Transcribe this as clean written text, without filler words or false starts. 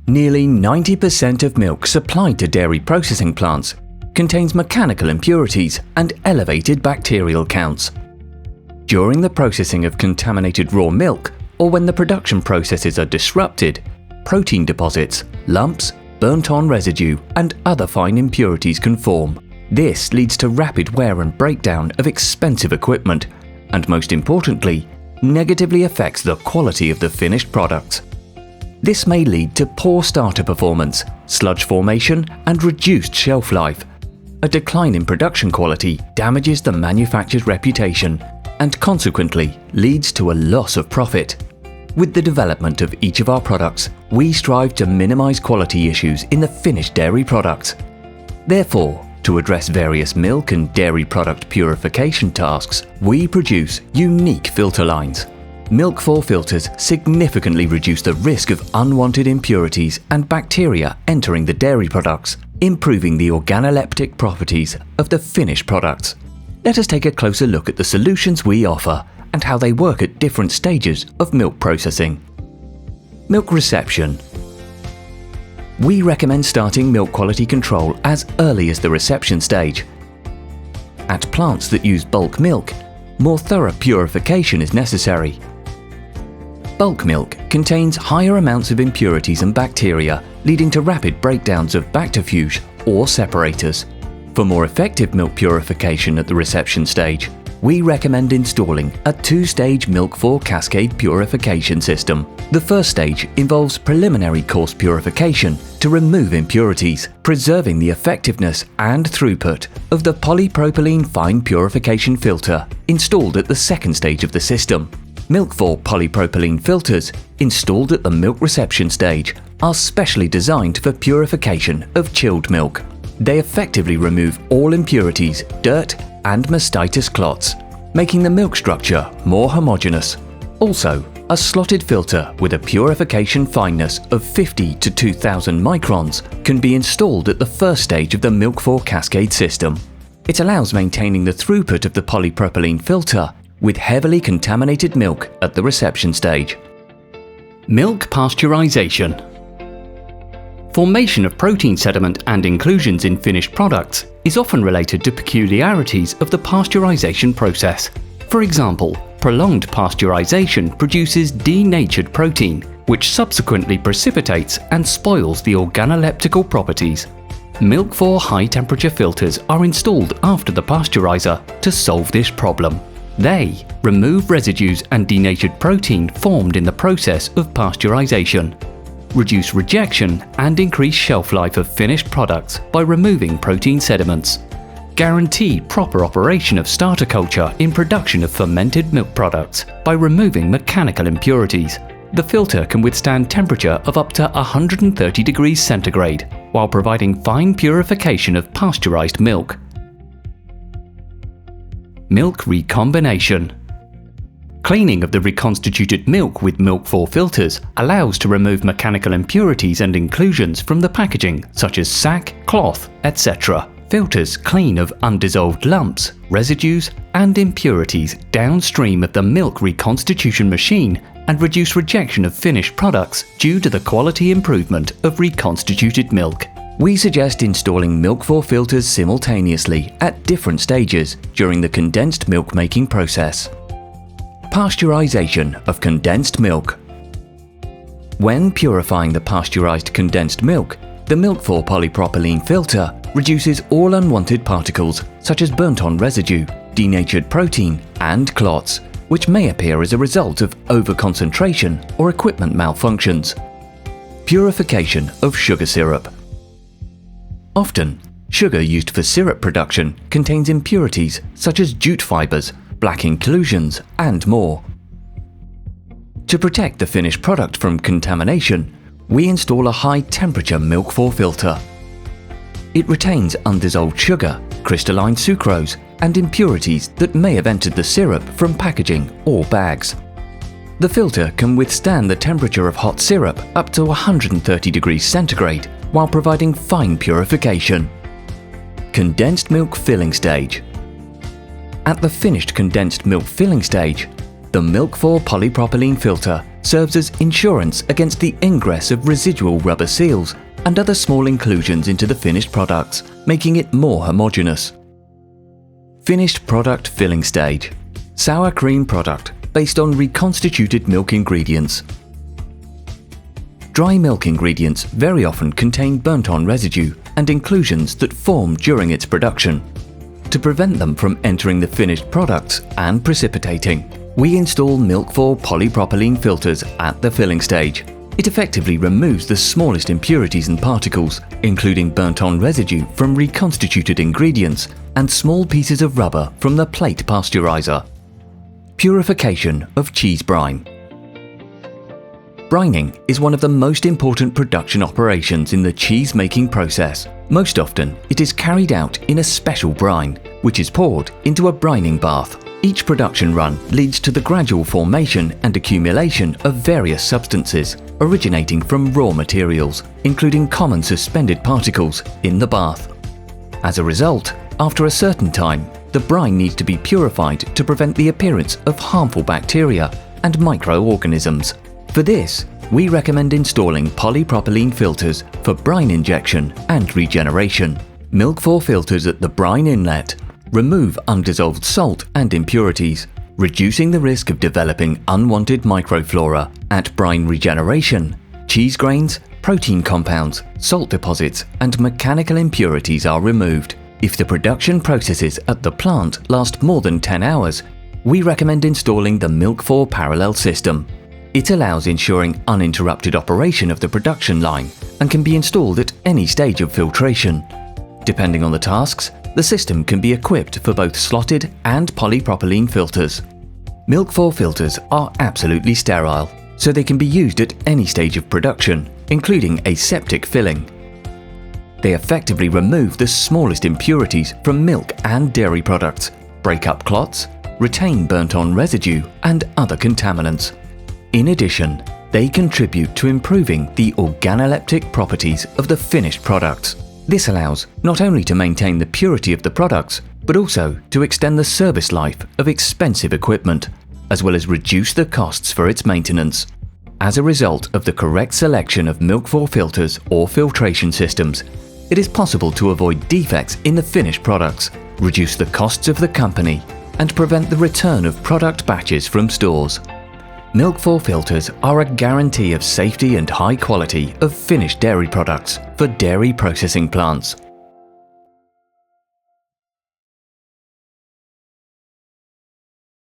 Nearly 90% of milk supplied to dairy processing plants contains mechanical impurities and elevated bacterial counts. During the processing of contaminated raw milk, or when the production processes are disrupted, protein deposits, lumps, burnt-on residue, and other fine impurities can form. This leads to rapid wear and breakdown of expensive equipment, and most importantly, negatively affects the quality of the finished products. This may lead to poor starter performance, sludge formation, and reduced shelf life. A decline in production quality damages the manufacturer's reputation and consequently leads to a loss of profit. With the development of each of our products, we strive to minimize quality issues in the finished dairy products. Therefore, to address various milk and dairy product purification tasks, we produce unique filter lines. MILKFOR filters significantly reduce the risk of unwanted impurities and bacteria entering the dairy products, improving the organoleptic properties of the finished products. Let us take a closer look at the solutions we offer and how they work at different stages of milk processing. Milk reception. We recommend starting milk quality control as early as the reception stage. At plants that use bulk milk, more thorough purification is necessary. Bulk milk contains higher amounts of impurities and bacteria, leading to rapid breakdowns of bacteriophage or separators. For more effective milk purification at the reception stage, we recommend installing a two-stage MILKFOR cascade purification system. The first stage involves preliminary coarse purification to remove impurities, preserving the effectiveness and throughput of the polypropylene fine purification filter installed at the second stage of the system. MILKFOR polypropylene filters installed at the milk reception stage are specially designed for purification of chilled milk. They effectively remove all impurities, dirt, and mastitis clots, making the milk structure more homogeneous. Also, a slotted filter with a purification fineness of 50 to 2000 microns can be installed at the first stage of the MILKFOR cascade system. It allows maintaining the throughput of the polypropylene filter with heavily contaminated milk at the reception stage. Milk pasteurization. Formation of protein sediment and inclusions in finished products is often related to peculiarities of the pasteurization process. For example, prolonged pasteurization produces denatured protein, which subsequently precipitates and spoils the organoleptical properties. MILKFOR high-temperature filters are installed after the pasteurizer to solve this problem. They remove residues and denatured protein formed in the process of pasteurization, reduce rejection and increase shelf life of finished products by removing protein sediments, guarantee proper operation of starter culture in production of fermented milk products by removing mechanical impurities. The filter can withstand temperature of up to 130 degrees centigrade while providing fine purification of pasteurized milk. Milk recombination. Cleaning of the reconstituted milk with MILKFOR filters allows to remove mechanical impurities and inclusions from the packaging, such as sack, cloth, etc. Filters clean of undissolved lumps, residues, and impurities downstream of the milk reconstitution machine and reduce rejection of finished products due to the quality improvement of reconstituted milk. We suggest installing MILKFOR filters simultaneously at different stages during the condensed milk making process. Pasteurization of condensed milk. When purifying the pasteurized condensed milk, the MILKFOR polypropylene filter reduces all unwanted particles such as burnt-on residue, denatured protein, and clots, which may appear as a result of overconcentration or equipment malfunctions. Purification of sugar syrup. Often, sugar used for syrup production contains impurities such as jute fibers, black inclusions, and more. To protect the finished product from contamination, we install a high-temperature MILKFOR filter. It retains undissolved sugar, crystalline sucrose, and impurities that may have entered the syrup from packaging or bags. The filter can withstand the temperature of hot syrup up to 130 degrees centigrade while providing fine purification. Condensed milk filling stage. At the finished condensed milk filling stage, The MILKFOR polypropylene filter serves as insurance against the ingress of residual rubber seals and other small inclusions into the finished products, making it more homogeneous. Finished product filling stage. Sour cream product based on reconstituted milk ingredients. Dry milk ingredients very often contain burnt-on residue and inclusions that form during its production. To prevent them from entering the finished products and precipitating, we install MILKFOR polypropylene filters at the filling stage. It effectively removes the smallest impurities and particles, including burnt-on residue from reconstituted ingredients and small pieces of rubber from the plate pasteurizer. Purification of cheese brine. Brining is one of the most important production operations in the cheese-making process. Most often, it is carried out in a special brine, which is poured into a brining bath. Each production run leads to the gradual formation and accumulation of various substances originating from raw materials, including common suspended particles, in the bath. As a result, after a certain time, the brine needs to be purified to prevent the appearance of harmful bacteria and microorganisms. For this, we recommend installing polypropylene filters for brine injection and regeneration. MILKFOR filters at the brine inlet remove undissolved salt and impurities, reducing the risk of developing unwanted microflora. At brine regeneration, cheese grains, protein compounds, salt deposits, and mechanical impurities are removed. If the production processes at the plant last more than 10 hours, we recommend installing the MILKFOR parallel system. It allows ensuring uninterrupted operation of the production line and can be installed at any stage of filtration. Depending on the tasks, the system can be equipped for both slotted and polypropylene filters. MILKFOR filters are absolutely sterile, so they can be used at any stage of production, including aseptic filling. They effectively remove the smallest impurities from milk and dairy products, break up clots, retain burnt-on residue, and other contaminants. In addition, they contribute to improving the organoleptic properties of the finished products. This allows not only to maintain the purity of the products, but also to extend the service life of expensive equipment, as well as reduce the costs for its maintenance. As a result of the correct selection of MILKFOR filters or filtration systems, it is possible to avoid defects in the finished products, reduce the costs of the company, and prevent the return of product batches from stores. MILKFOR filters are a guarantee of safety and high quality of finished dairy products for dairy processing plants.